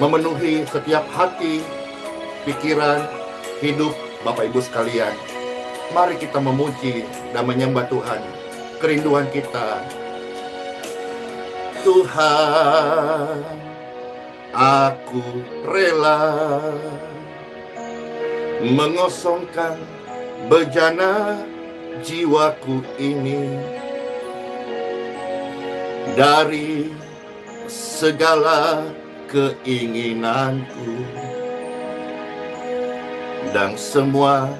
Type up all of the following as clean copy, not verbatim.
memenuhi setiap hati, pikiran, hidup Bapak Ibu sekalian. Mari kita memuji dan menyembah Tuhan. Kerinduan kita, Tuhan, aku rela mengosongkan bejana jiwaku ini dari segala keinginanku dan semua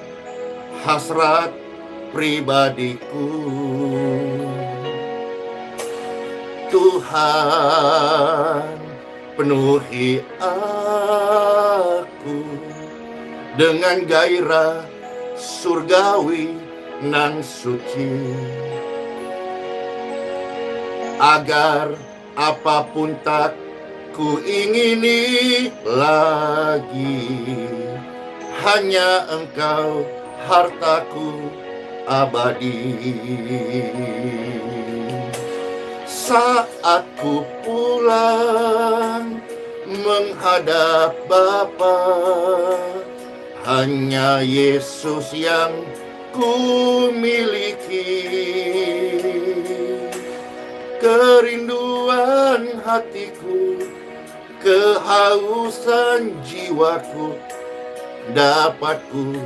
hasrat pribadiku. Tuhan, penuhi aku dengan gairah surgawi nan suci, agar apapun tak ku ingini lagi, hanya Engkau hartaku abadi. Saat ku pulang menghadap Bapa, hanya Yesus yang ku miliki. Kerinduan hatiku, kehausan jiwaku, dapat ku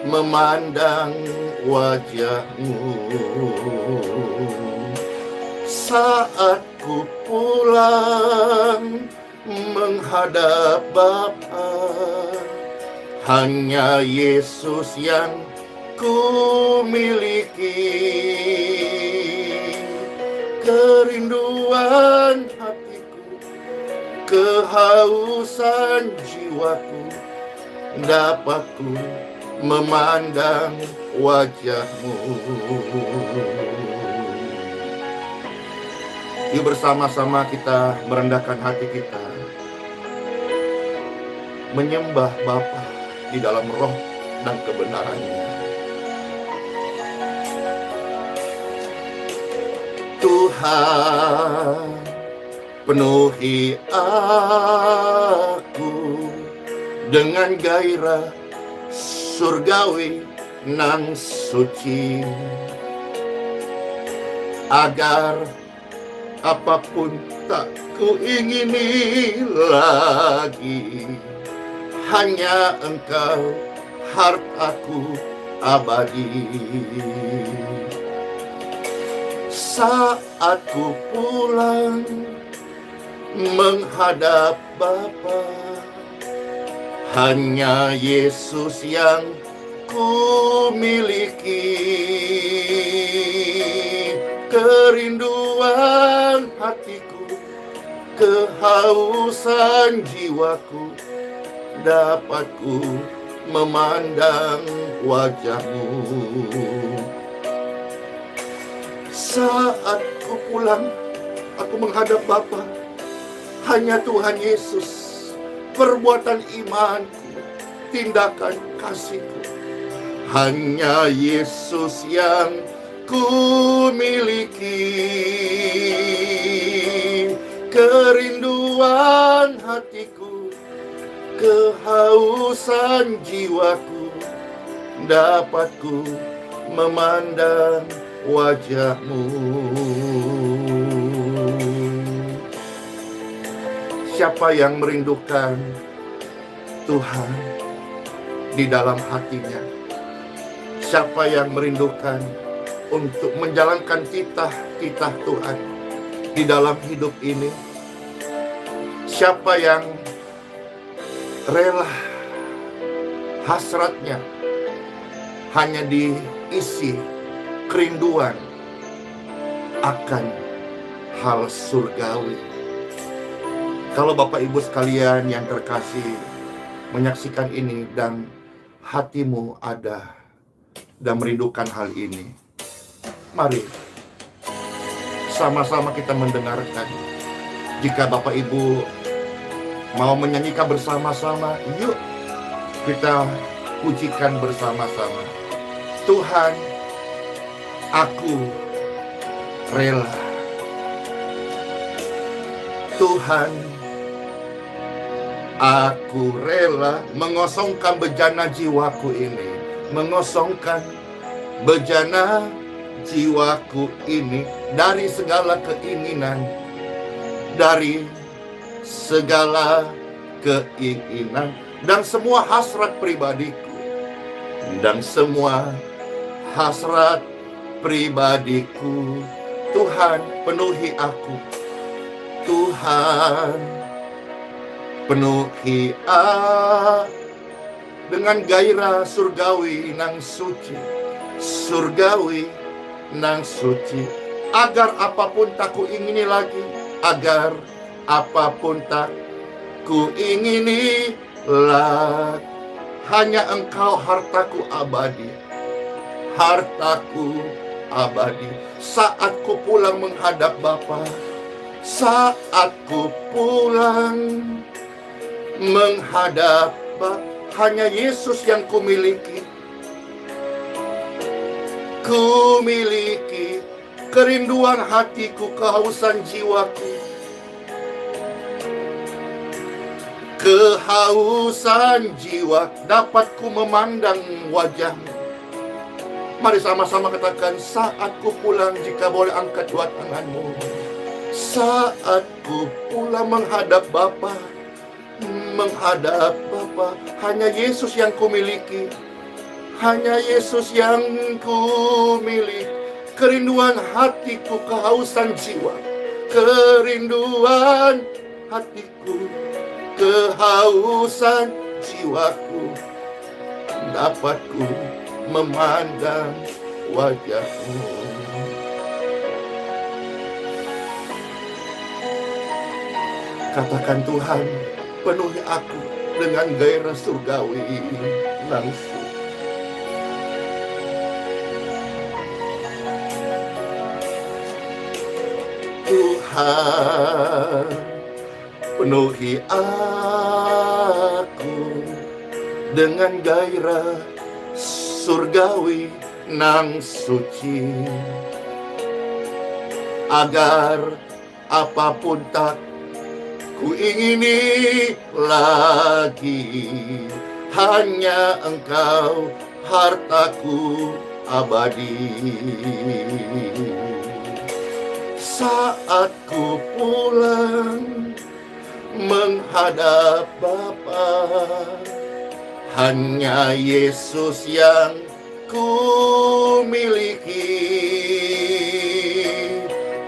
memandang wajah-Mu. Saat ku pulang menghadap Bapa, hanya Yesus yang ku miliki. Kerinduan hatiku, kehausan jiwaku, dapat ku memandang wajah-Mu. Yuk bersama-sama kita merendahkan hati kita, menyembah Bapa di dalam roh dan kebenarannya. Tuhan, penuhi aku dengan gairah surgawi nan suci, agar apapun tak ku ingini lagi, hanya Engkau hartaku abadi. Saat ku pulang menghadap Bapa, hanya Yesus yang ku miliki. Kerinduan hatiku, kehausan jiwaku, dapat ku memandang wajah-Mu. Saat ku pulang, aku menghadap Bapa, hanya Tuhan Yesus, perbuatan imanku, tindakan kasihku, hanya Yesus yang ku miliki. Kerinduan hatiku, kehausan jiwaku, dapat ku memandang wajah-Mu. Siapa yang merindukan Tuhan di dalam hatinya? Siapa yang merindukan untuk menjalankan titah-titah Tuhan di dalam hidup ini? Siapa yang rela hasratnya hanya diisi kerinduan akan hal surgawi? Kalau Bapak Ibu sekalian yang terkasih menyaksikan ini dan hatimu ada dan merindukan hal ini, mari sama-sama kita mendengarkan. Jika Bapak Ibu mau menyanyikan bersama-sama, yuk kita pujikan bersama-sama. Tuhan, aku rela. Tuhan, Aku rela mengosongkan bejana jiwaku ini, mengosongkan bejana jiwaku ini dari segala keinginan, dari segala keinginan dan semua hasrat pribadiku, dan semua hasrat pribadiku. Tuhan, penuhi aku. Tuhan, penuhi aku dengan gairah surgawi nang suci, surgawi nang suci, agar apapun tak ku ingini lagi, agar apapun tak ku ingini lagi, hanya Engkau hartaku abadi, hartaku abadi. Saat ku pulang menghadap Bapa, saat ku pulang menghadap Bapa, hanya Yesus yang ku miliki. Ku miliki kerinduan hatiku, kehausan jiwaku, kehausan jiwa, dapat ku memandang wajah-Mu. Mari sama-sama katakan, saat ku pulang, jika boleh angkat dua tanganmu. Saat ku pulang menghadap Bapa, menghadap Bapa, hanya Yesus yang ku miliki, hanya Yesus yang ku miliki. Kerinduan hatiku, kehausan jiwa, kerinduan hatiku, kehausan jiwaku, dapat ku memandang wajah-Mu. Katakan, Tuhan, penuhi aku dengan gairah surgawi langsung. Tuhan, penuhi aku dengan gairah surgawi nang suci, agar apapun tak ku ingini lagi, hanya Engkau hartaku abadi. Saat ku pulang menghadap Bapa, hanya Yesus yang ku miliki.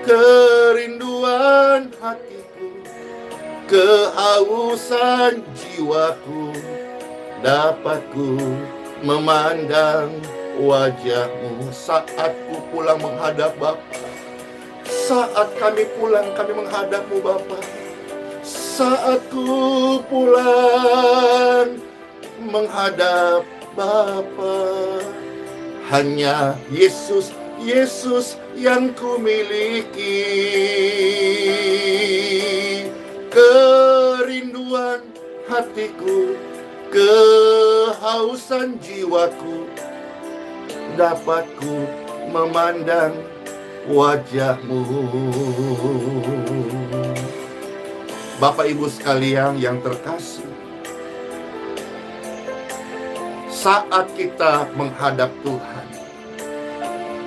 Kerinduan hatiku, kehausan jiwaku, dapat ku memandang wajah-Mu. Saat ku pulang menghadap Bapa, saat kami pulang, kami menghadap-Mu Bapa. Saat ku pulang menghadap Bapa, hanya Yesus, Yesus yang ku miliki. Kerinduan hatiku, kehausan jiwaku, dapat ku memandang wajah-Mu. Bapak Ibu sekalian yang terkasih, saat kita menghadap Tuhan,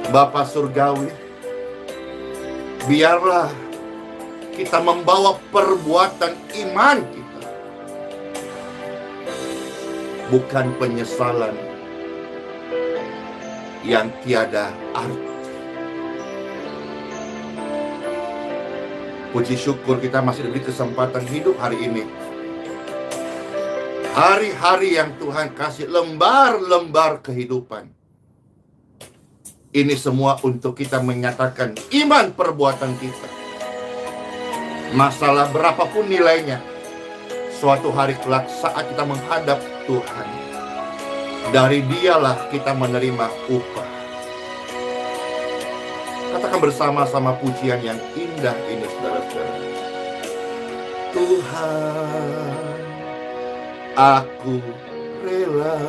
Bapa Surgawi, biarlah kita membawa perbuatan iman kita, bukan penyesalan yang tiada arti. Puji syukur kita masih diberi kesempatan hidup hari ini. Hari-hari yang Tuhan kasih, lembar-lembar kehidupan. Ini semua untuk kita menyatakan iman perbuatan kita. Masalah berapapun nilainya, suatu hari kelak saat kita menghadap Tuhan, dari Dialah kita menerima upah. Katakan bersama-sama pujian yang indah ini, saudara-saudara. Tuhan, aku rela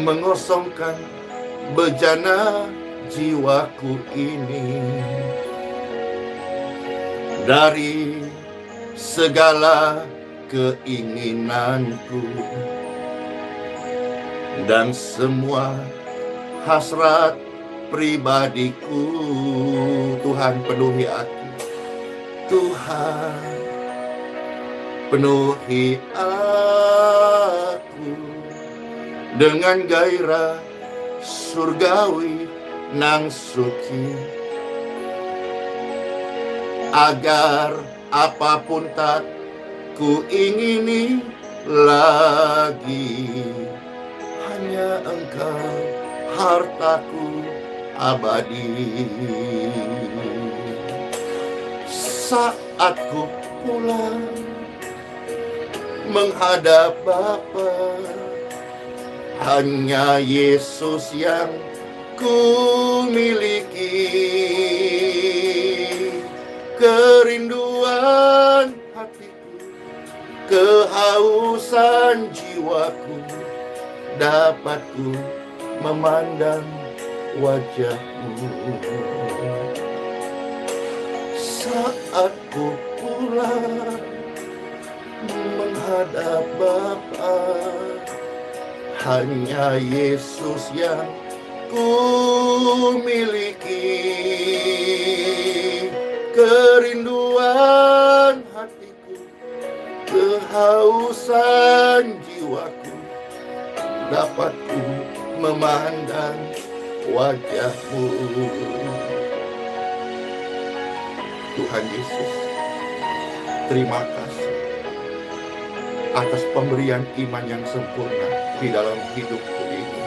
mengosongkan bejana jiwaku ini dari segala keinginanku dan semua hasrat pribadiku. Tuhan, penuhi aku. Tuhan, penuhi aku dengan gairah surgawi nang suci, agar apapun tak ku ingini lagi, hanya Engkau hartaku abadi. Saat ku pulang menghadap Bapa, hanya Yesus yang ku miliki. Kerinduan hatiku, kehausan jiwaku, dapat ku memandang wajah-Mu. Saat ku pulang menghadap Bapa, hanya Yesus yang ku miliki. Kerinduan hatiku, kehausan jiwaku, dapat ku memandang wajah-Mu. Tuhan Yesus, terima kasih atas pemberian iman yang sempurna di dalam hidupku ini.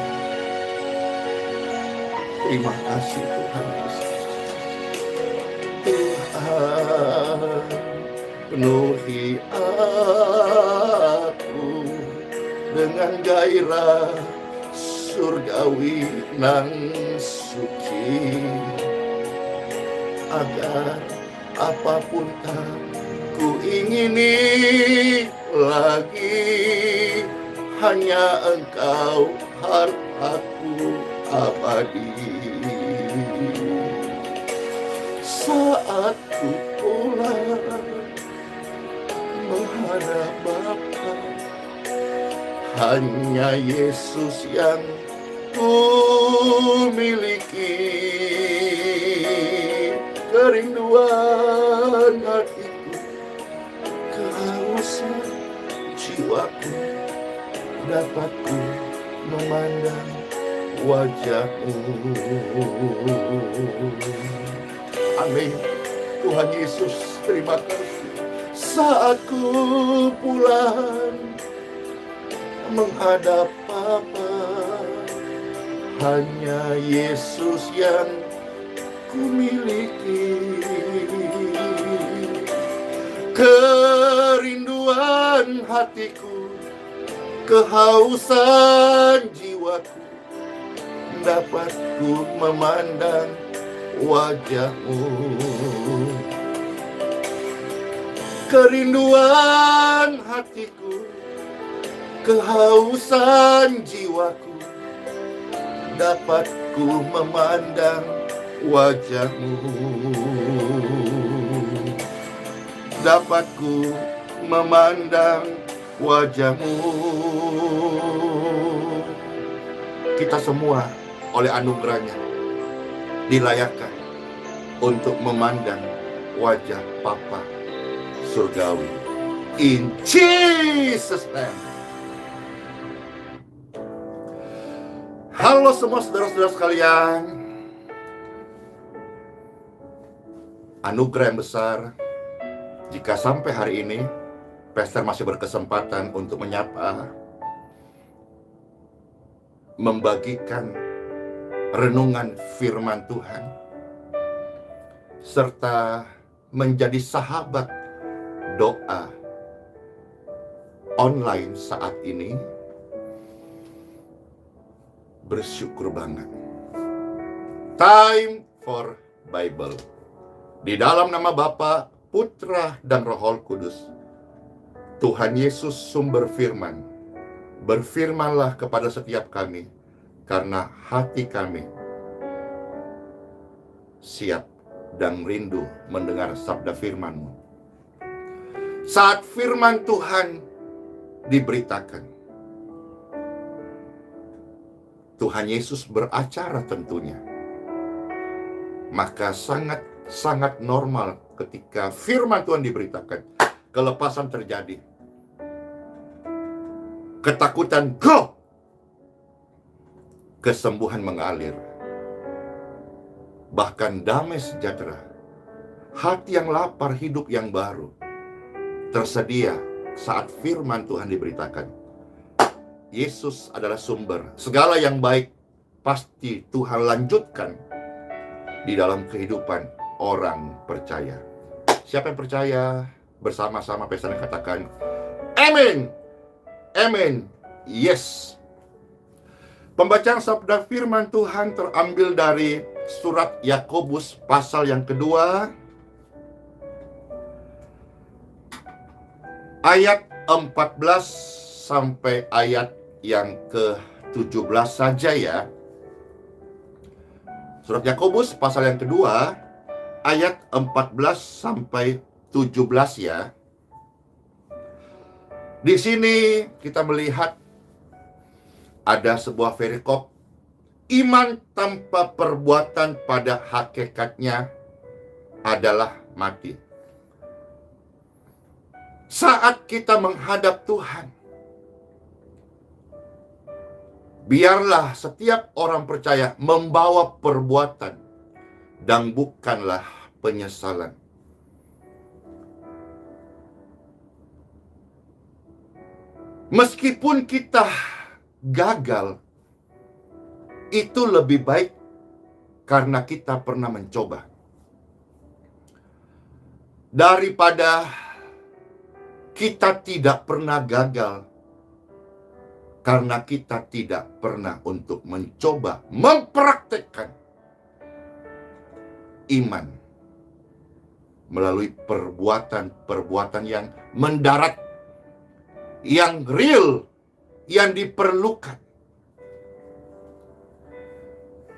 Terima kasih Tuhan Yesus. Tuhan, penuhi aku dengan gairah surgawi nan suci, agar apapun tak ku ingini lagi, hanya Engkau hartaku abadi. Saat ku pulang menghadap Bapa, hanya Yesus yang ku miliki. Kerinduan hatiku, kehausan jiwaku, dapat ku memandang wajah-Mu. Amin. Tuhan Yesus, terima kasih. Saat ku pulang menghadap Bapa, hanya Yesus yang ku miliki. Kerinduan hatiku, kehausan jiwaku, dapat ku memandang wajah-Mu. Kerinduan hatiku, kehausan jiwaku, dapat ku memandang wajah-Mu. Dapat ku memandang wajah-Mu. Kita semua oleh anugerahnya dilayakkan untuk memandang wajah Bapa surgawi. In Jesus' name. Halo semua saudara-saudara sekalian. Anugerah yang besar jika sampai hari ini Pastor masih berkesempatan untuk menyapa, membagikan renungan firman Tuhan, serta menjadi sahabat doa online saat ini. Bersyukur banget. Time for Bible. Di dalam nama Bapa, Putra, dan Roh Kudus, Tuhan Yesus sumber firman, berfirmanlah kepada setiap kami, karena hati kami siap dan rindu mendengar sabda firman-Mu. Saat firman Tuhan diberitakan, Tuhan Yesus beracara tentunya. Maka sangat normal ketika firman Tuhan diberitakan, kelepasan terjadi. Ketakutan go, kesembuhan mengalir. Bahkan damai sejahtera, hati yang lapar, hidup yang baru tersedia saat firman Tuhan diberitakan. Yesus adalah sumber segala yang baik, pasti Tuhan lanjutkan di dalam kehidupan orang percaya. Siapa yang percaya bersama-sama Pesta katakan amin, amin, yes. Pembacaan sabda firman Tuhan terambil dari surat Yakobus pasal yang kedua, ayat 14 sampai ayat yang ke-17 saja ya. Surat Yakobus pasal yang kedua, ayat 14 sampai 17 ya. Di sini kita melihat ada sebuah perikop, iman tanpa perbuatan pada hakikatnya adalah mati. Saat kita menghadap Tuhan, biarlah setiap orang percaya membawa perbuatan dan bukanlah penyesalan. Meskipun kita gagal, itu lebih baik karena kita pernah mencoba, daripada kita tidak pernah gagal karena kita tidak pernah untuk mencoba mempraktekkan iman melalui perbuatan-perbuatan yang mendarat, yang real, yang diperlukan.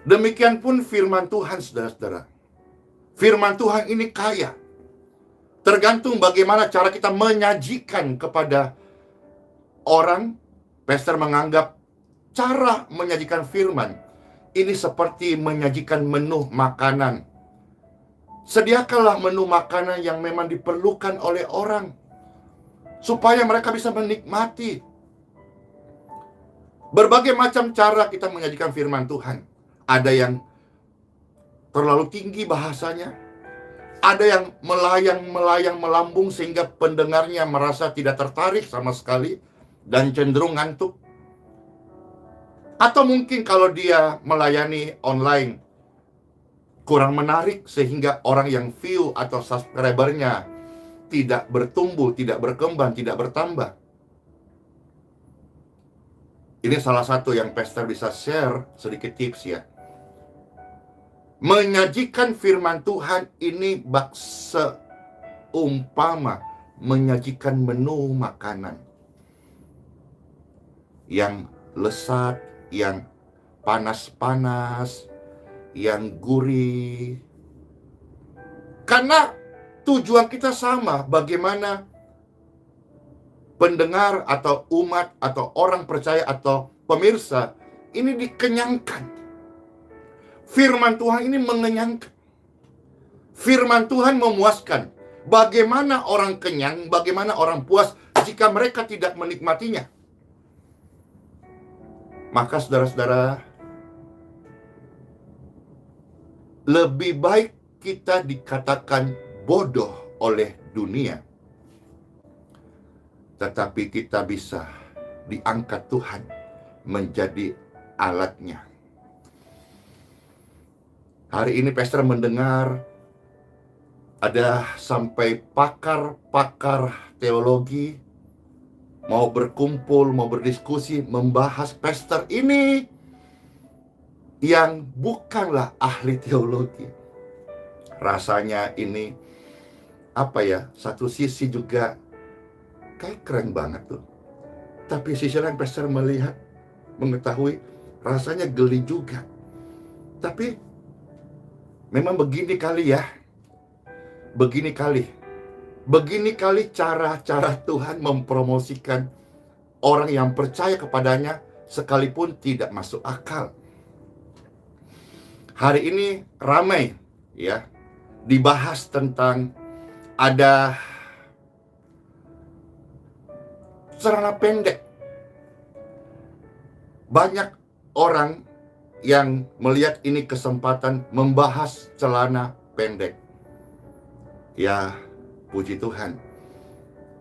Demikian pun firman Tuhan, saudara-saudara. Firman Tuhan ini kaya. Tergantung bagaimana cara kita menyajikan kepada orang. Pastor menganggap cara menyajikan firman ini seperti menyajikan menu makanan. Sediakanlah menu makanan yang memang diperlukan oleh orang, supaya mereka bisa menikmati. Berbagai macam cara kita menyajikan firman Tuhan. Ada yang terlalu tinggi bahasanya, ada yang melayang melambung sehingga pendengarnya merasa tidak tertarik sama sekali dan cenderung ngantuk. Atau mungkin kalau dia melayani online kurang menarik sehingga orang yang view atau subscribernya tidak bertumbuh, tidak berkembang, tidak bertambah. Ini salah satu yang pastor bisa share sedikit tips ya. Menyajikan firman Tuhan ini bak seumpama menyajikan menu makanan yang lezat, yang panas-panas, yang gurih. Karena tujuan kita sama, bagaimana pendengar atau umat atau orang percaya atau pemirsa ini dikenyangkan. Firman Tuhan ini mengenyangkan. Firman Tuhan memuaskan. Bagaimana orang kenyang, bagaimana orang puas jika mereka tidak menikmatinya. Maka saudara-saudara, lebih baik kita dikatakan bodoh oleh dunia, tetapi kita bisa diangkat Tuhan menjadi alatnya. Hari ini pastor mendengar ada sampai pakar-pakar teologi mau berkumpul, mau berdiskusi, membahas pastor ini yang bukanlah ahli teologi. Rasanya ini satu sisi juga kayak keren banget tuh. Tapi sisi lain pastor melihat, mengetahui, rasanya geli juga. Tapi memang begini kali ya. Begini kali. Begini kali cara-cara Tuhan mempromosikan orang yang percaya kepadanya sekalipun tidak masuk akal. Hari ini ramai ya dibahas tentang ada celana pendek. Banyak orang yang melihat ini kesempatan membahas celana pendek. Ya, puji Tuhan.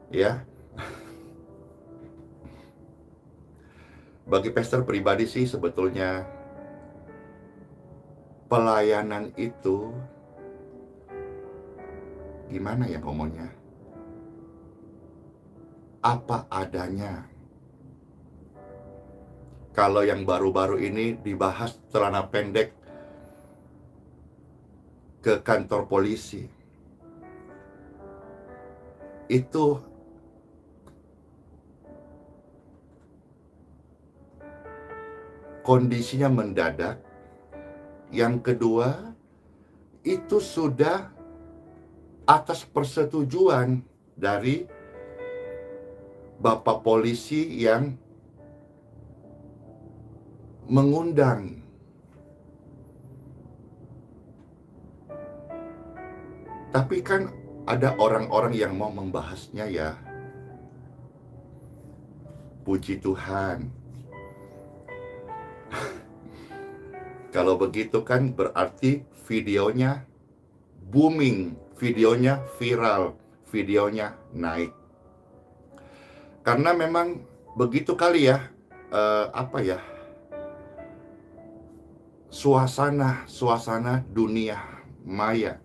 Ya. Bagi pastor pribadi sih sebetulnya pelayanan itu gimana ya ngomongnya? Apa adanya. Kalau yang baru-baru ini dibahas celana pendek ke kantor polisi, itu kondisinya mendadak. Yang kedua, itu sudah atas persetujuan dari Bapak polisi yang mengundang. Tapi kan ada orang-orang yang mau membahasnya ya. Puji Tuhan. Kalau begitu kan berarti videonya booming, videonya viral, videonya naik. Karena memang begitu kali ya, suasana dunia maya.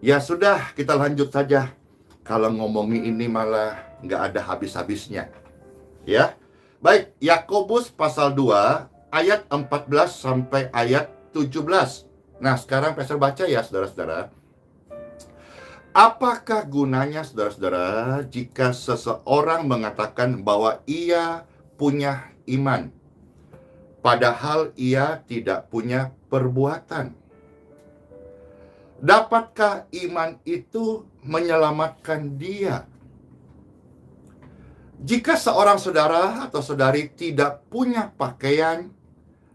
Ya sudah, kita lanjut saja. Kalau ngomongin ini malah nggak ada habis-habisnya. Ya, baik, Yakobus pasal 2 ayat 14 sampai ayat 17. Nah, sekarang pastor baca ya saudara-saudara. Apakah gunanya saudara-saudara jika seseorang mengatakan bahwa ia punya iman, padahal ia tidak punya perbuatan? Dapatkah iman itu menyelamatkan dia? Jika seorang saudara atau saudari tidak punya pakaian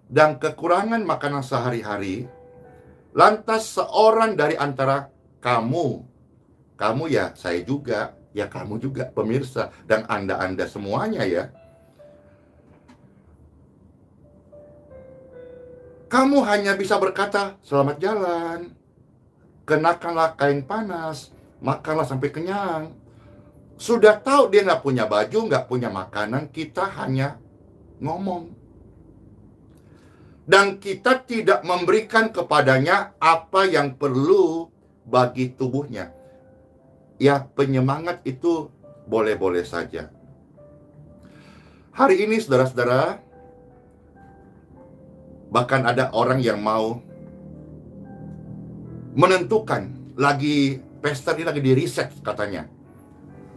dan kekurangan makanan sehari-hari, lantas seorang dari antara kamu ya, saya juga, ya kamu juga pemirsa, dan Anda semuanya ya, kamu hanya bisa berkata, selamat jalan, kenakanlah kain panas, makanlah sampai kenyang. Sudah tahu dia nggak punya baju, nggak punya makanan, kita hanya ngomong. Dan kita tidak memberikan kepadanya apa yang perlu bagi tubuhnya. Ya, penyemangat itu boleh-boleh saja. Hari ini saudara-saudara, bahkan ada orang yang mau menentukan, pesta ini lagi di riset katanya.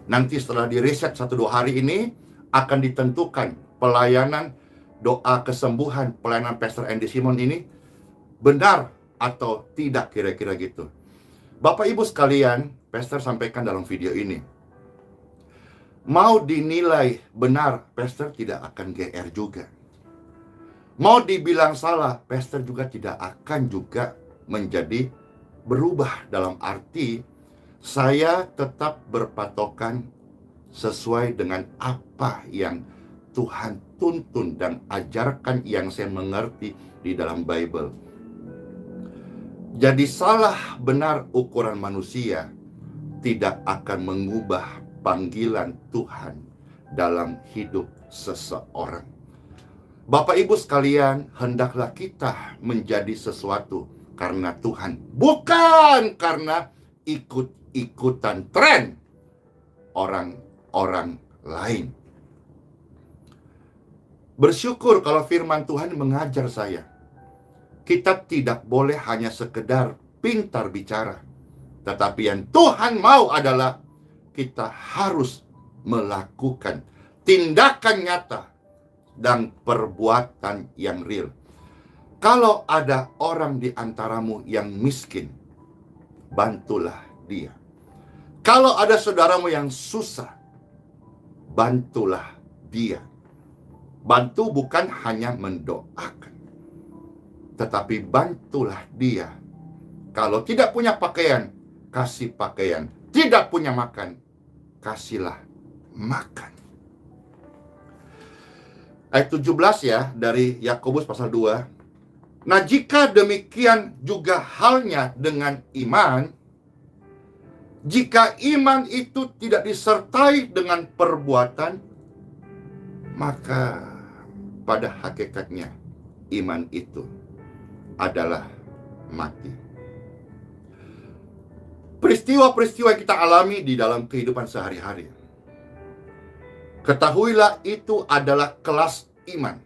Nanti setelah di riset 1-2 hari ini akan ditentukan pelayanan doa kesembuhan, pelayanan Pastor Andy Simon ini benar atau tidak, kira-kira gitu. Bapak Ibu sekalian, Pastor sampaikan dalam video ini, mau dinilai benar, Pastor tidak akan GR juga. Mau dibilang salah, Pastor juga tidak akan juga menjadi berubah, dalam arti saya tetap berpatokan sesuai dengan apa yang Tuhan tuntun dan ajarkan yang saya mengerti di dalam Bible. Jadi salah benar ukuran manusia tidak akan mengubah panggilan Tuhan dalam hidup seseorang. Bapak Ibu sekalian, hendaklah kita menjadi sesuatu karena Tuhan, bukan karena ikut-ikutan tren orang-orang lain. Bersyukur kalau firman Tuhan mengajar saya, kita tidak boleh hanya sekedar pintar bicara, tetapi yang Tuhan mau adalah kita harus melakukan tindakan nyata dan perbuatan yang real. Kalau ada orang di antaramu yang miskin, bantulah dia. Kalau ada saudaramu yang susah, bantulah dia. Bantu bukan hanya mendoakan, tetapi bantulah dia. Kalau tidak punya pakaian, kasih pakaian. Tidak punya makan, kasihlah makan. Ayat 17 ya, dari Yakobus pasal 2. Nah, jika demikian juga halnya dengan iman, jika iman itu tidak disertai dengan perbuatan, maka pada hakikatnya iman itu adalah mati. Peristiwa-peristiwa yang kita alami di dalam kehidupan sehari-hari, ketahuilah itu adalah kelas iman.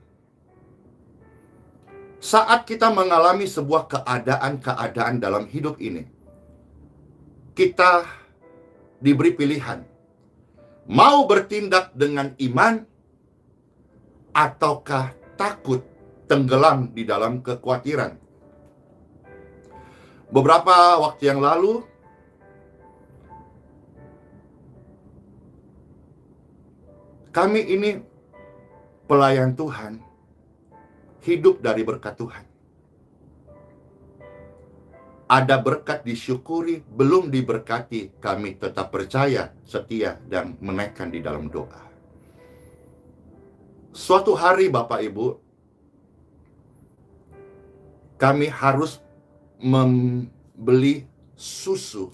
Saat kita mengalami sebuah keadaan-keadaan dalam hidup ini, kita diberi pilihan, mau bertindak dengan iman, ataukah takut tenggelam di dalam kekhawatiran. Beberapa waktu yang lalu, kami ini pelayan Tuhan, hidup dari berkat Tuhan. Ada berkat disyukuri, belum diberkati, kami tetap percaya, setia, dan menaikkan di dalam doa. Suatu hari Bapak Ibu, kami harus membeli susu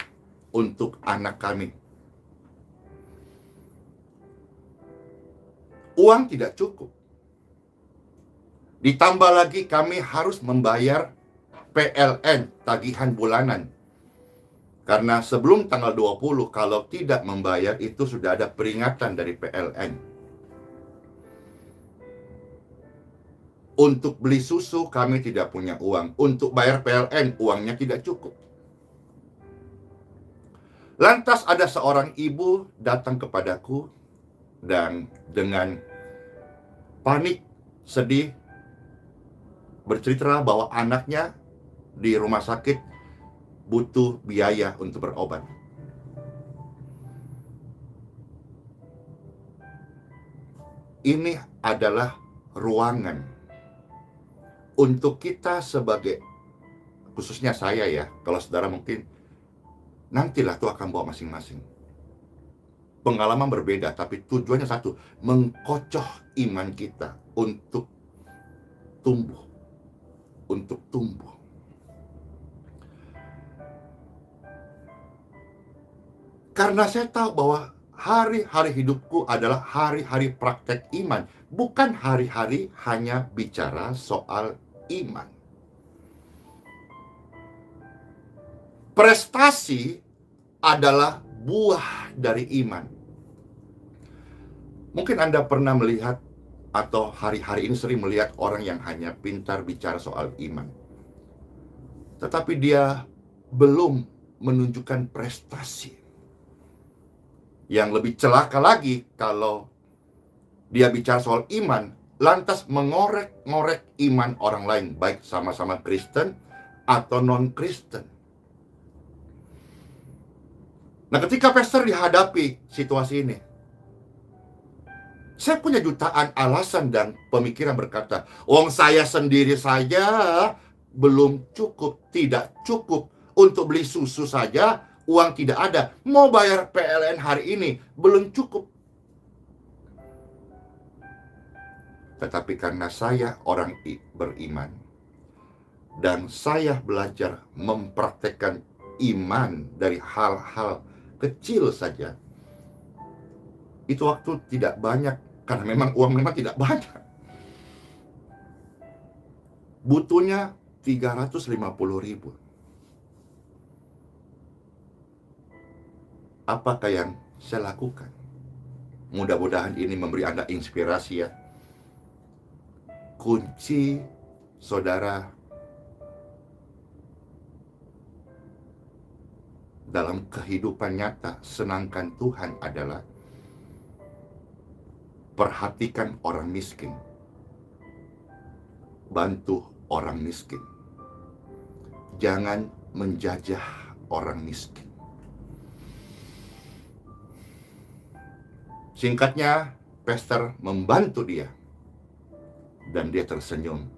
untuk anak kami. Uang tidak cukup. Ditambah lagi kami harus membayar PLN, tagihan bulanan. Karena sebelum tanggal 20, kalau tidak membayar itu sudah ada peringatan dari PLN. Untuk beli susu kami tidak punya uang. Untuk bayar PLN uangnya tidak cukup. Lantas ada seorang ibu datang kepadaku dan dengan panik, sedih, bercerita bahwa anaknya di rumah sakit butuh biaya untuk berobat. Ini adalah ruangan untuk kita sebagai, khususnya saya ya, kalau saudara mungkin nantilah Tuhan akan bawa masing-masing. Pengalaman berbeda, tapi tujuannya satu, mengkocoh iman kita untuk tumbuh. Untuk tumbuh. Karena saya tahu bahwa hari-hari hidupku adalah hari-hari praktek iman, bukan hari-hari hanya bicara soal iman. Prestasi adalah buah dari iman. Mungkin Anda pernah melihat atau hari-hari ini sering melihat orang yang hanya pintar bicara soal iman, tetapi dia belum menunjukkan prestasi. Yang lebih celaka lagi kalau dia bicara soal iman, lantas mengorek-ngorek iman orang lain, baik sama-sama Kristen atau non-Kristen. Nah, ketika pastor dihadapi situasi ini, saya punya jutaan alasan dan pemikiran berkata, wong saya sendiri saja belum cukup, tidak cukup untuk beli susu saja, uang tidak ada. Mau bayar PLN hari ini, belum cukup. Tetapi karena saya orang beriman, dan saya belajar mempraktekkan iman dari hal-hal kecil saja, itu waktu tidak banyak, karena memang uang memang tidak banyak. Butuhnya 350.000. Apakah yang saya lakukan? Mudah-mudahan ini memberi Anda inspirasi ya. Kunci saudara dalam kehidupan nyata senangkan Tuhan adalah perhatikan orang miskin, bantu orang miskin. Jangan menjajah orang miskin. Singkatnya, pastor membantu dia. Dan dia tersenyum.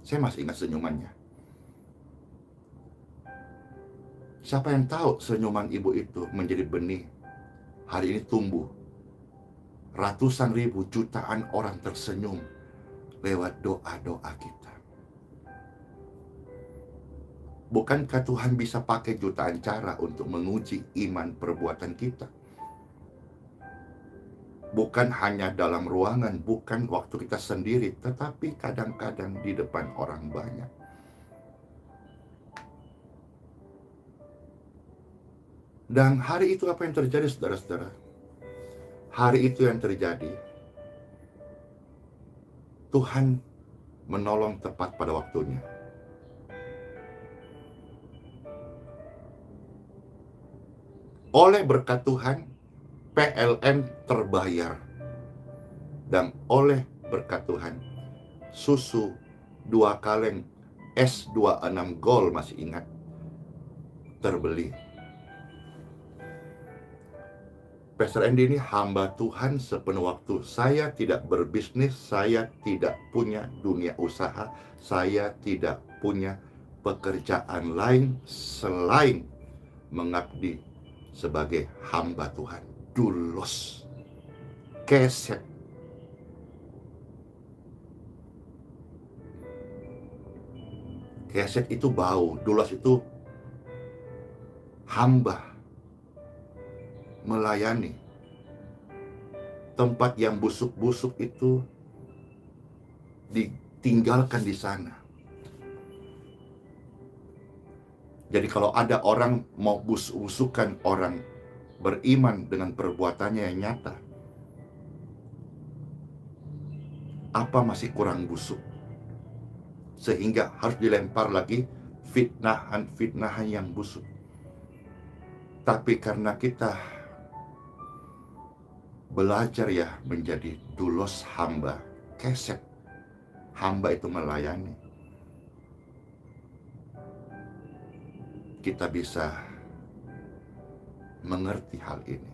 Saya masih ingat senyumannya. Siapa yang tahu senyuman ibu itu menjadi benih. Hari ini tumbuh. Ratusan ribu, jutaan orang tersenyum lewat doa-doa kita. Bukankah Tuhan bisa pakai jutaan cara untuk menguji iman perbuatan kita? Bukan hanya dalam ruangan, bukan waktu kita sendiri, tetapi kadang-kadang di depan orang banyak. Dan hari itu apa yang terjadi, saudara-saudara? Hari itu yang terjadi, Tuhan menolong tepat pada waktunya. Oleh berkat Tuhan, PLN terbayar. Dan oleh berkat Tuhan, susu 2 kaleng S26 Gold, masih ingat, terbeli. Pastor Andy ini hamba Tuhan sepenuh waktu. Saya tidak berbisnis, saya tidak punya dunia usaha, saya tidak punya pekerjaan lain selain mengabdi sebagai hamba Tuhan. Dulos, keset. Keset itu bau, dulos itu hamba melayani. Tempat yang busuk-busuk itu ditinggalkan di sana. Jadi kalau ada orang mau busuk-busukan orang beriman dengan perbuatannya yang nyata, apa masih kurang busuk? Sehingga harus dilempar lagi fitnahan-fitnahan yang busuk. Tapi karena kita belajar ya menjadi dulos hamba, keset, hamba itu melayani, kita bisa mengerti hal ini.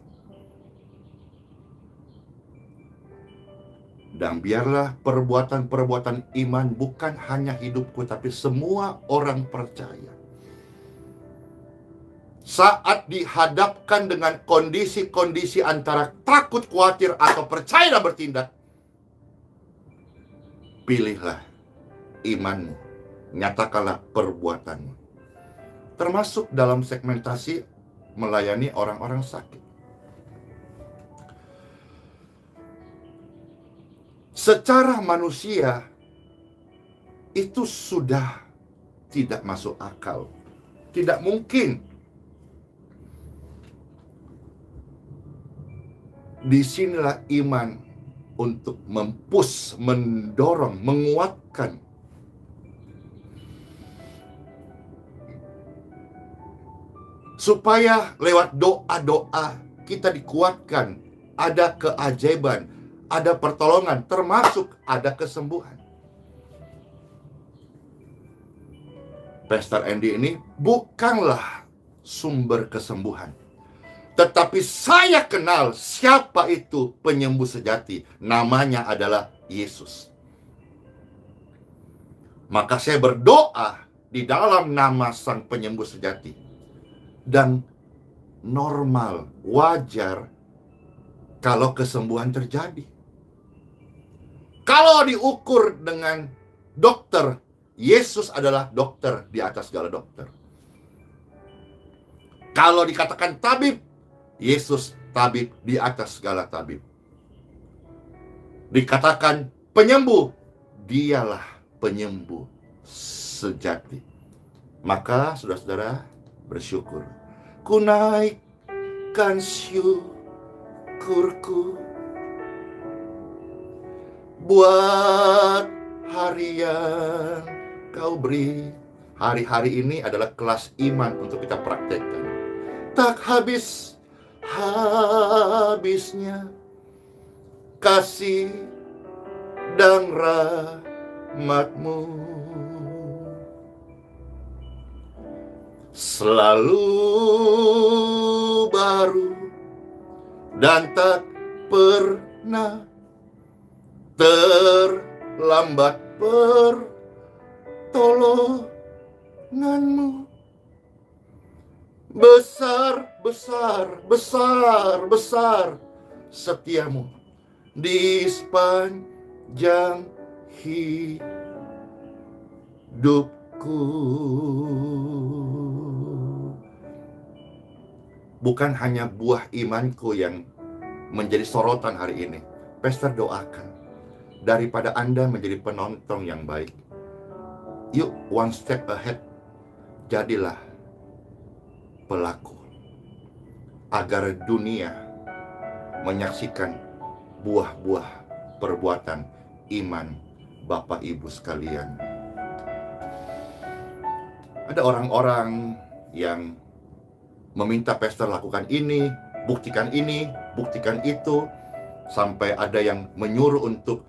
Dan biarlah perbuatan-perbuatan iman bukan hanya hidupku, tapi semua orang percaya. Saat dihadapkan dengan kondisi-kondisi antara takut, khawatir, atau percaya dan bertindak, pilihlah imanmu, nyatakanlah perbuatanmu. Termasuk dalam segmentasi melayani orang-orang sakit. Secara manusia, itu sudah tidak masuk akal. Tidak mungkin. Disinilah iman untuk mempush, mendorong, menguatkan. Supaya lewat doa-doa kita dikuatkan, ada keajaiban, ada pertolongan, termasuk ada kesembuhan. Pastor Andy ini bukanlah sumber kesembuhan, tetapi saya kenal siapa itu penyembuh sejati. Namanya adalah Yesus. Maka saya berdoa di dalam nama Sang Penyembuh Sejati. Dan normal, wajar kalau kesembuhan terjadi. Kalau diukur dengan dokter, Yesus adalah dokter di atas segala dokter. Kalau dikatakan tabib, Yesus tabib di atas segala tabib. Dikatakan penyembuh, dialah penyembuh sejati. Maka saudara-saudara, bersyukur. Ku naikkan syukurku buat hari yang kau beri. Hari-hari ini adalah kelas iman untuk kita praktekkan. Tak habis-habisnya kasih dan rahmat-Mu. selalu baru dan tak pernah terlambat pertolonganmu. Besar, besar, besar, besar setiamu di sepanjang hidupku. Bukan hanya buah imanku yang menjadi sorotan hari ini. Pastor doakan, daripada Anda menjadi penonton yang baik, yuk one step ahead, jadilah pelaku, agar dunia menyaksikan buah-buah perbuatan iman Bapak Ibu sekalian. Ada orang-orang yang meminta pastor lakukan ini, buktikan itu, sampai ada yang menyuruh untuk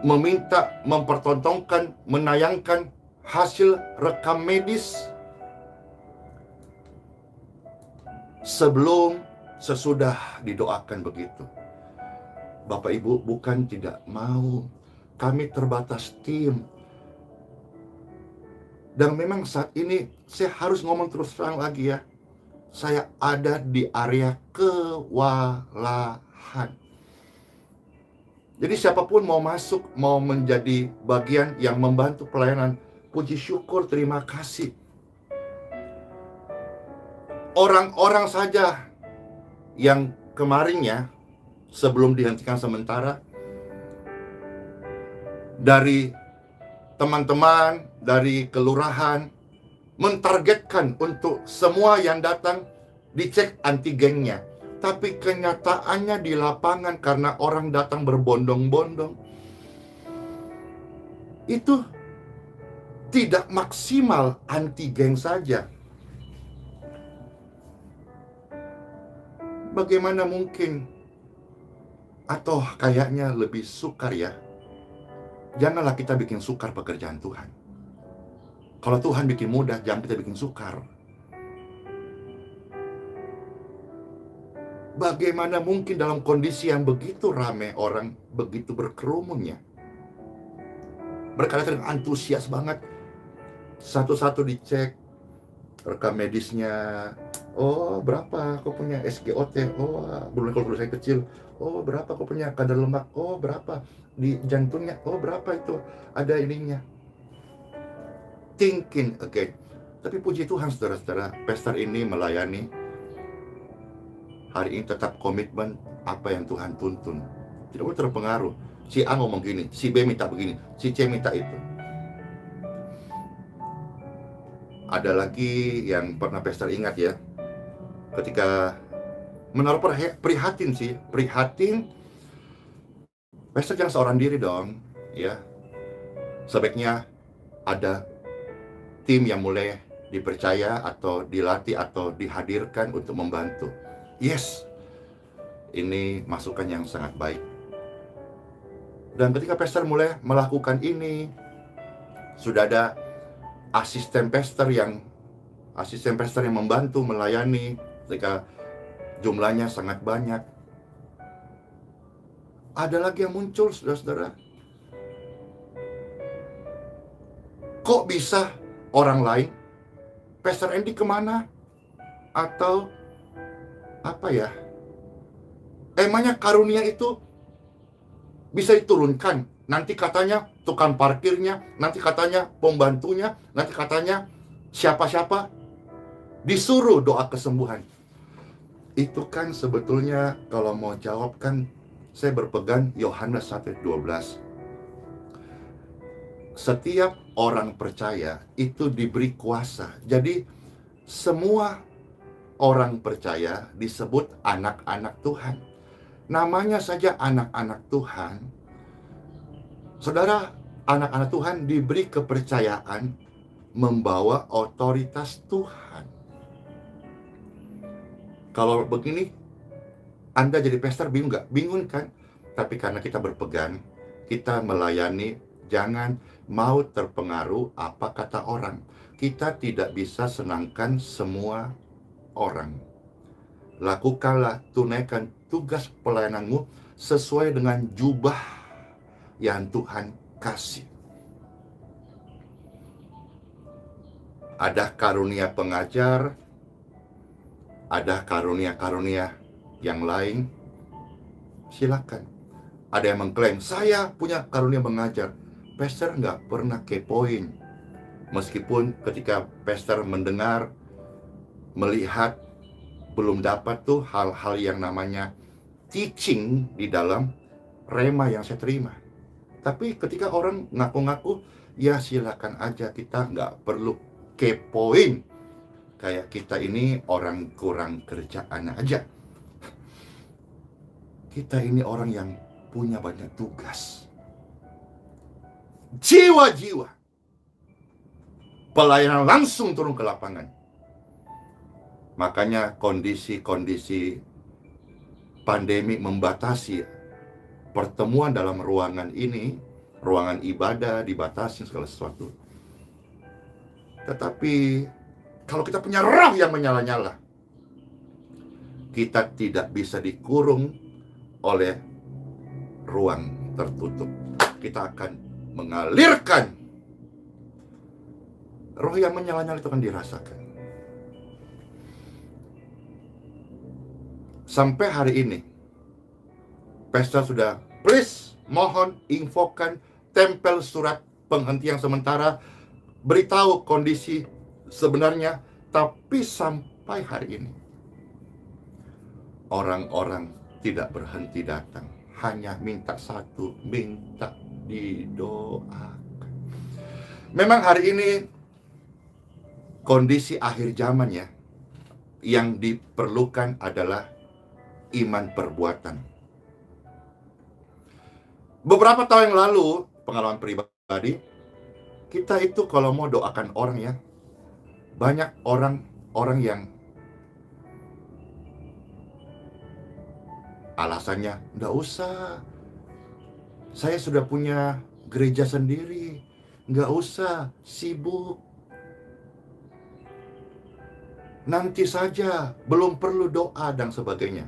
meminta mempertontonkan, menayangkan hasil rekam medis sebelum sesudah didoakan begitu. Bapak Ibu, bukan tidak mau, kami terbatas tim. Dan memang saat ini saya harus ngomong terus terang lagi ya, saya ada di area kewalahan. Jadi siapapun mau masuk, mau menjadi bagian yang membantu pelayanan, puji syukur, terima kasih. Orang-orang saja yang kemarinnya, sebelum dihentikan sementara, dari teman-teman, dari kelurahan, mentargetkan untuk semua yang datang dicek antigennya. Tapi kenyataannya di lapangan, karena orang datang berbondong-bondong, itu tidak maksimal antigen saja. Bagaimana mungkin? Atau kayaknya lebih sukar ya, janganlah kita bikin sukar pekerjaan Tuhan. Kalau Tuhan bikin mudah, jangan kita bikin sukar. Bagaimana mungkin dalam kondisi yang begitu ramai, orang begitu berkerumunnya, berkata dengan antusias banget, satu-satu dicek rekam medisnya. Oh, berapa kau punya SGOT? Oh, belum kalau saya kecil. Oh, berapa kau punya kadar lemak? Oh, berapa di jantungnya? Oh, berapa itu ada ininya. Thinking again. Tapi puji Tuhan saudara-saudara, pastor ini melayani hari ini tetap komitmen apa yang Tuhan tuntun. Tidak boleh terpengaruh. Si A ngomong gini, si B minta begini, si C minta itu. Ada lagi yang pernah pastor ingat ya, ketika menaruh prihatin, pastor jangan seorang diri dong, ya. Sebaiknya ada tim yang mulai dipercaya atau dilatih atau dihadirkan untuk membantu. Yes, ini masukan yang sangat baik. Dan ketika pastor mulai melakukan ini, sudah ada asisten pastor yang membantu melayani. Ketika jumlahnya sangat banyak, ada lagi yang muncul, saudara-saudara. Kok bisa orang lain? Pastor Andy kemana? Atau apa ya? Emangnya karunia itu bisa diturunkan? Nanti katanya tukang parkirnya, nanti katanya pembantunya, nanti katanya siapa-siapa disuruh doa kesembuhan. Itu kan sebetulnya kalau mau jawab kan, saya berpegang Yohanes 1:12. Setiap orang percaya itu diberi kuasa. Jadi semua orang percaya disebut anak-anak Tuhan. Namanya saja anak-anak Tuhan. Saudara, anak-anak Tuhan diberi kepercayaan membawa otoritas Tuhan. Kalau begini, Anda jadi pastor bingung nggak? Bingung kan? Tapi karena kita berpegang, kita melayani, jangan mau terpengaruh apa kata orang. Kita tidak bisa senangkan semua orang. Lakukanlah, tunaikan tugas pelayananmu sesuai dengan jubah yang Tuhan kasih. Ada karunia pengajar, ada karunia-karunia yang lain, silakan. Ada yang mengklaim, saya punya karunia mengajar. Pastor nggak pernah kepoin. Meskipun ketika pastor mendengar, melihat, belum dapat tuh hal-hal yang namanya teaching di dalam rema yang saya terima. Tapi ketika orang ngaku-ngaku, ya silakan aja, kita nggak perlu kepoin. Kayak kita ini orang kurang kerjaan aja. Kita ini orang yang punya banyak tugas. Jiwa-jiwa. Pelayanan langsung turun ke lapangan. Makanya kondisi-kondisi pandemi membatasi pertemuan dalam ruangan ini, ruangan ibadah dibatasi segala sesuatu. Tetapi kalau kita punya roh yang menyala-nyala, kita tidak bisa dikurung oleh ruang tertutup. Kita akan mengalirkan. Roh yang menyala-nyala itu akan dirasakan. Sampai hari ini, pastor sudah, please, mohon infokan, tempel surat penghentian sementara, beritahu kondisi sebenarnya. Tapi sampai hari ini, orang-orang tidak berhenti datang. Hanya minta satu, minta didoakan. Memang hari ini kondisi akhir zaman ya, yang diperlukan adalah iman perbuatan. Beberapa tahun yang lalu, pengalaman pribadi, kita itu kalau mau doakan orang ya, banyak orang yang alasannya, nggak usah, saya sudah punya gereja sendiri, nggak usah, sibuk, nanti saja, belum perlu doa dan sebagainya.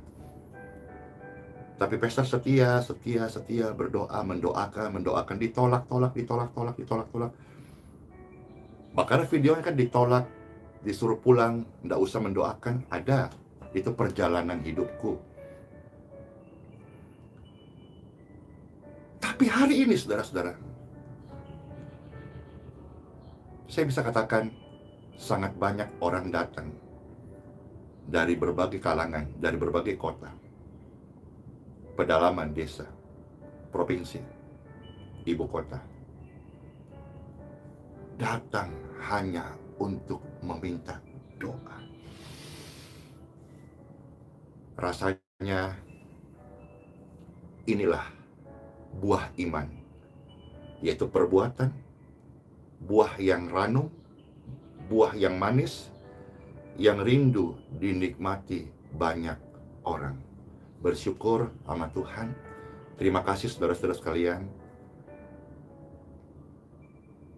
Tapi pastor setia berdoa, mendoakan, ditolak. Makanya videonya kan ditolak, disuruh pulang, nggak usah mendoakan. Ada, itu perjalanan hidupku. Tapi hari ini saudara-saudara, saya bisa katakan sangat banyak orang datang dari berbagai kalangan, dari berbagai kota, pedalaman, desa, provinsi, ibu kota, datang hanya untuk meminta doa. Rasanya inilah buah iman, yaitu perbuatan, buah yang ranum, buah yang manis, yang rindu dinikmati banyak orang. Bersyukur sama Tuhan. Terima kasih saudara-saudara sekalian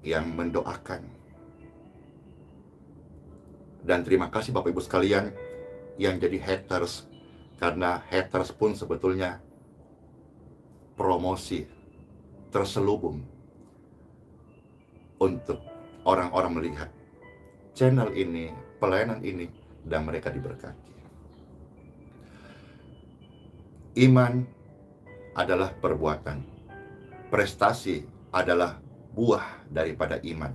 yang mendoakan. Dan terima kasih Bapak Ibu sekalian yang jadi haters. Karena haters pun sebetulnya promosi terselubung untuk orang-orang melihat channel ini, pelayanan ini, dan mereka diberkati. Iman adalah perbuatan. Prestasi adalah buah daripada iman.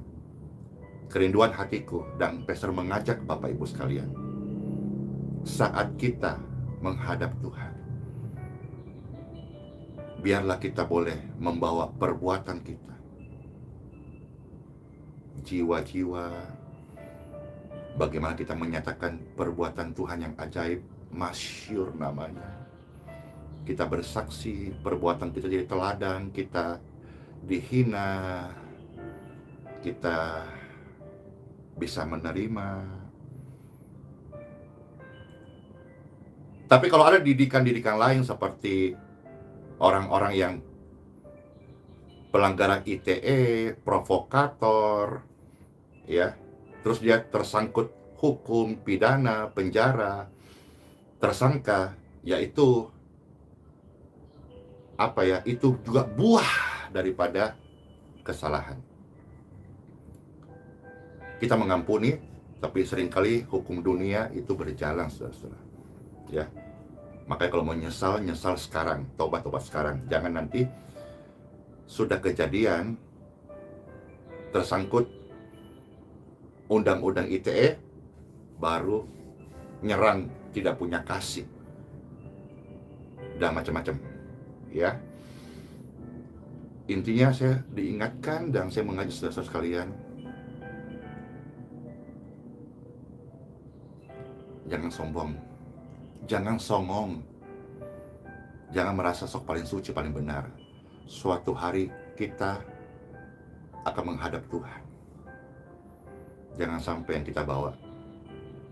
Kerinduan hatiku dan pastor mengajak Bapak Ibu sekalian, saat kita menghadap Tuhan, biarlah kita boleh membawa perbuatan kita, jiwa-jiwa, bagaimana kita menyatakan perbuatan Tuhan yang ajaib, masyhur namanya. Kita bersaksi, perbuatan kita jadi teladan, kita dihina, kita bisa menerima. Tapi kalau ada didikan-didikan lain seperti orang-orang yang pelanggaran ITE, provokator, ya, terus dia tersangkut hukum, pidana, penjara, tersangka, yaitu itu juga buah daripada kesalahan. Kita mengampuni, tapi seringkali hukum dunia itu berjalan, saudara-saudara. Ya, makanya kalau mau nyesal sekarang, tobat sekarang. Jangan nanti sudah kejadian, tersangkut undang-undang ITE, baru nyerang, tidak punya kasih, dan macam-macam. Ya, intinya saya diingatkan dan saya mengajak saudara-saudara sekalian, jangan sombong, jangan songong, jangan merasa sok paling suci, paling benar. Suatu hari kita akan menghadap Tuhan. Jangan sampai yang kita bawa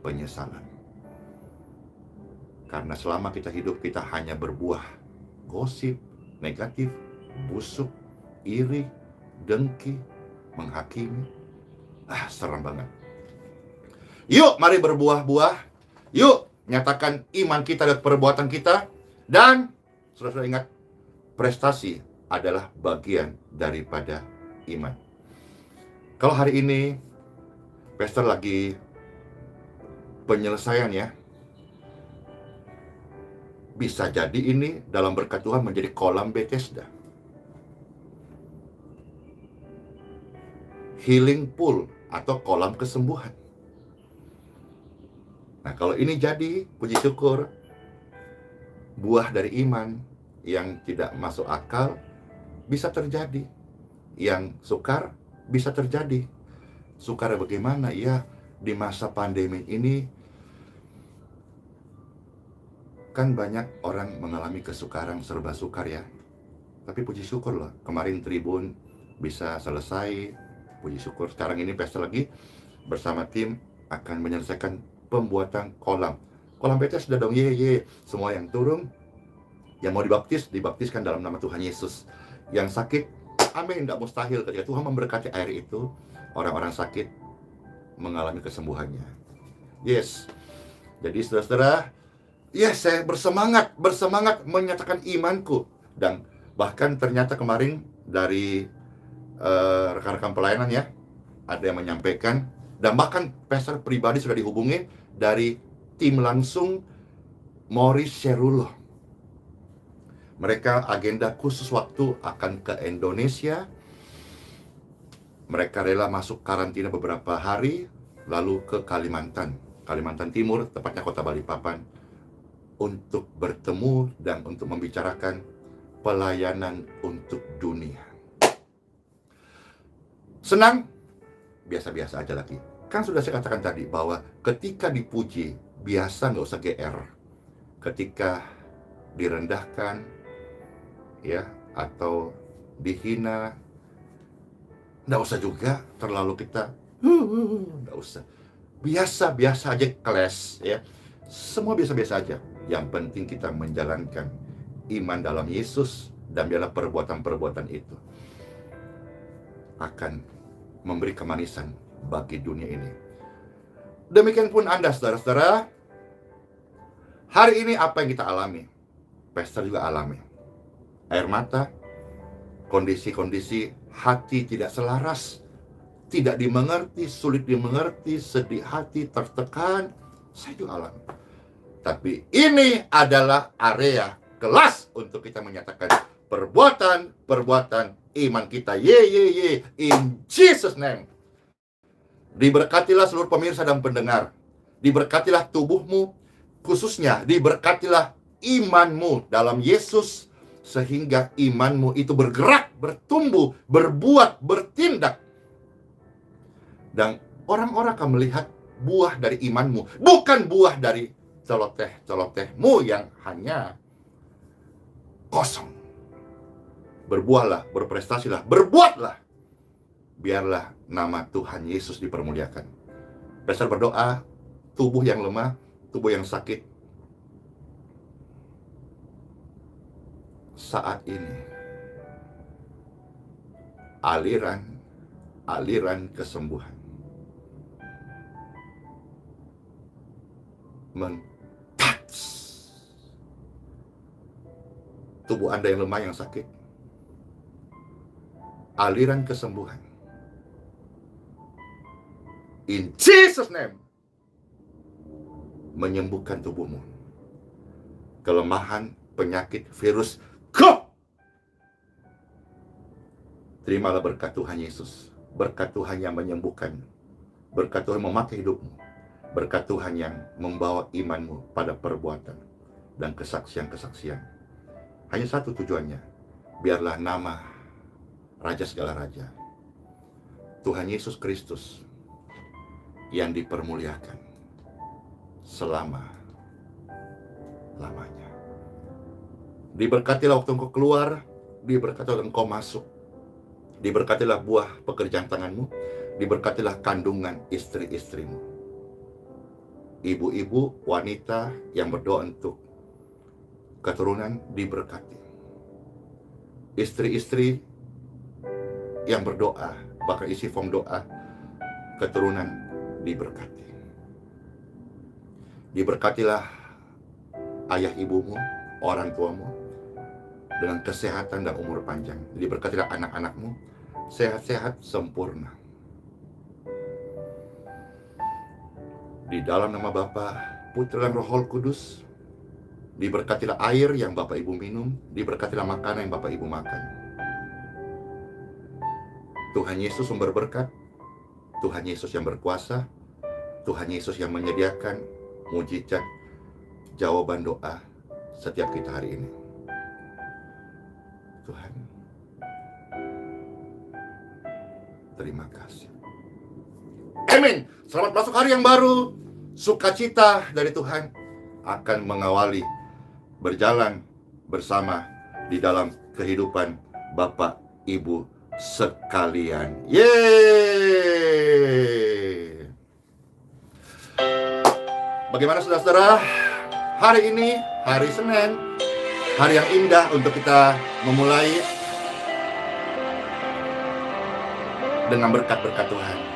penyesalan. Karena selama kita hidup, kita hanya berbuah gosip, negatif, busuk, iri, dengki, menghakimi. Serem banget. Yuk, mari berbuah-buah. Yuk, nyatakan iman kita dan perbuatan kita. Dan, saudara ingat, prestasi adalah bagian daripada iman. Kalau hari ini, pastor lagi penyelesaian ya, bisa jadi ini dalam berkat Tuhan menjadi kolam Bethesda. Healing pool atau kolam kesembuhan. Nah, kalau ini jadi, puji syukur, buah dari iman yang tidak masuk akal bisa terjadi. Yang sukar bisa terjadi. Sukar bagaimana? Ya, di masa pandemi ini kan banyak orang mengalami kesukaran, serba sukar ya. Tapi puji syukur loh, kemarin Tribun bisa selesai. Puji syukur, sekarang ini pastor lagi bersama tim akan menyelesaikan pembuatan kolam Bethesda dong, ye. Semua yang turun, yang mau dibaptiskan dalam nama Tuhan Yesus. Yang sakit, amin, tidak mustahil. Ketika Tuhan memberkati air itu, orang-orang sakit mengalami kesembuhannya. Yes. Jadi saudara-saudara, yes, saya bersemangat menyatakan imanku. Dan bahkan ternyata kemarin dari rekan-rekan pelayanan ya, ada yang menyampaikan, dan bahkan pastor pribadi sudah dihubungi dari tim langsung Maurice Cerullo. Mereka agenda khusus waktu akan ke Indonesia. Mereka rela masuk karantina beberapa hari, lalu ke Kalimantan Timur, tepatnya kota Balikpapan, untuk bertemu dan untuk membicarakan pelayanan untuk dunia. Senang? Biasa-biasa aja lagi. Kan sudah saya katakan tadi bahwa ketika dipuji, biasa nggak usah GR. Ketika direndahkan, ya, atau dihina, nggak usah juga terlalu kita, nggak usah. Biasa-biasa aja, kelas, ya. Semua biasa-biasa aja. Yang penting kita menjalankan iman dalam Yesus, dan biarlah perbuatan-perbuatan itu akan memberi kemanisan bagi dunia ini. Demikian pun Anda, saudara-saudara. Hari ini apa yang kita alami, pastor juga alami. Air mata, kondisi-kondisi hati tidak selaras, tidak dimengerti, sulit dimengerti, sedih hati, tertekan. Saya juga alami. Tapi ini adalah area kelas untuk kita menyatakan perbuatan iman kita. Ye. In Jesus name. Diberkatilah seluruh pemirsa dan pendengar. Diberkatilah tubuhmu, khususnya diberkatilah imanmu dalam Yesus, sehingga imanmu itu bergerak, bertumbuh, berbuat, bertindak. Dan orang-orang akan melihat buah dari imanmu, bukan buah dari celoteh-celotehmu yang hanya kosong. Berbuahlah, berprestasilah, berbuatlah. Biarlah nama Tuhan Yesus dipermuliakan. Pastor berdoa, tubuh yang lemah, tubuh yang sakit, saat ini aliran kesembuhan men-touch tubuh Anda yang lemah, yang sakit. Aliran kesembuhan. In Jesus name. Menyembuhkan tubuhmu. Kelemahan, penyakit, virus, go! Terimalah berkat Tuhan Yesus. Berkat Tuhan yang menyembuhkan. Berkat Tuhan memakai hidupmu. Berkat Tuhan yang membawa imanmu pada perbuatan dan kesaksian-kesaksian. Hanya satu tujuannya. Biarlah nama Raja segala Raja, Tuhan Yesus Kristus, yang dipermuliakan selama-lamanya. Diberkatilah waktu engkau keluar, diberkatilah engkau masuk, diberkatilah buah pekerjaan tanganmu, diberkatilah kandungan istri-istrimu. Ibu-ibu, wanita yang berdoa untuk keturunan diberkati. Istri-istri yang berdoa, bahkan isi form doa keturunan diberkati. Diberkatilah ayah ibumu, orang tuamu dengan kesehatan dan umur panjang. Diberkatilah anak-anakmu sehat-sehat sempurna. Di dalam nama Bapa, Putra dan Roh Kudus, diberkatilah air yang Bapak Ibu minum, diberkatilah makanan yang Bapak Ibu makan. Tuhan Yesus sumber berkat, Tuhan Yesus yang berkuasa, Tuhan Yesus yang menyediakan mujizat jawaban doa setiap kita hari ini. Tuhan, terima kasih. Amin. Selamat masuk hari yang baru. Sukacita dari Tuhan akan mengawali berjalan bersama di dalam kehidupan Bapak Ibu sekalian. Yeay! Bagaimana saudara-saudara? Hari ini, hari Senin, hari yang indah untuk kita memulai dengan berkat-berkat Tuhan.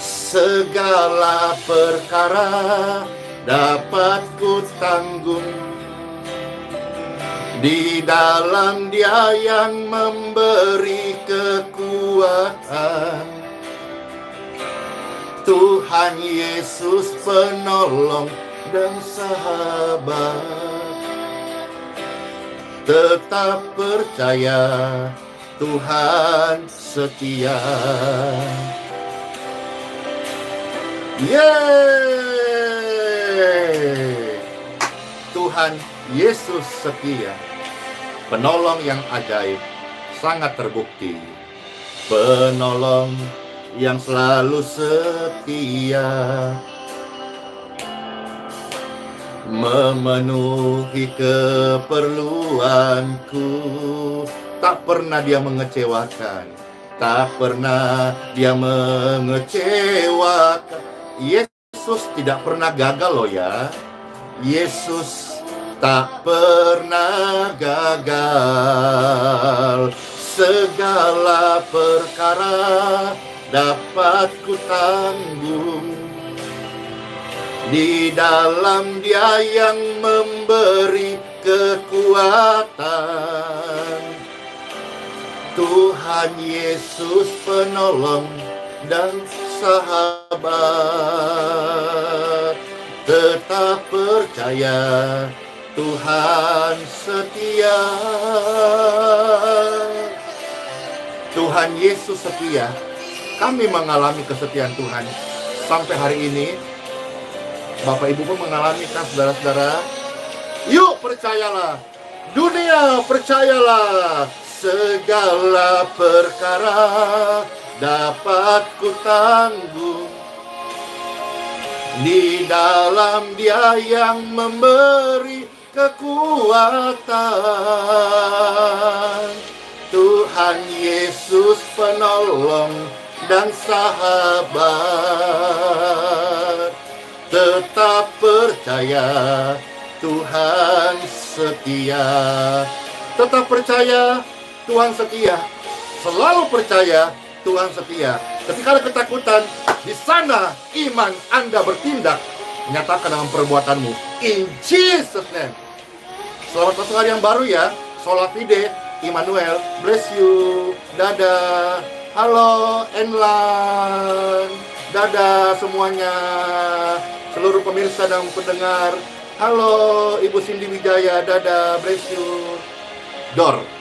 Segala perkara dapat ku tanggung di dalam Dia yang memberi kekuatan. Tuhan Yesus penolong dan sahabat. Tetap percaya Tuhan setia. Yeay! Tuhan Yesus setia, penolong yang ajaib, sangat terbukti, penolong yang selalu setia, memenuhi keperluanku. Tak pernah Dia mengecewakan, tak pernah Dia mengecewakan. Yesus tidak pernah gagal loh ya. Yesus tak pernah gagal. Segala perkara dapat ku tanggung di dalam Dia yang memberi kekuatan. Tuhan Yesus penolong dan sahabat. Tetap percaya Tuhan setia. Tuhan Yesus setia. Kami mengalami kesetiaan Tuhan sampai hari ini. Bapak Ibu pun mengalami kan saudara-saudara. Yuk percayalah. Dunia percayalah. Segala perkara dapat ku tanggung di dalam Dia yang memberi kekuatan. Tuhan Yesus penolong dan sahabat. Tetap percaya Tuhan setia. Tetap percaya Tuhan setia. Selalu percaya Tuhan setia. Ketika ada ketakutan, di sana iman Anda bertindak. Nyatakan dengan perbuatanmu. In Jesus name. Selamat masuk hari yang baru ya. Sola Fide, Immanuel, bless you. Dadah. Halo Enlan. Dadah semuanya. Seluruh pemirsa dan pendengar. Halo Ibu Cindy Wijaya. Dadah, bless you. Dor.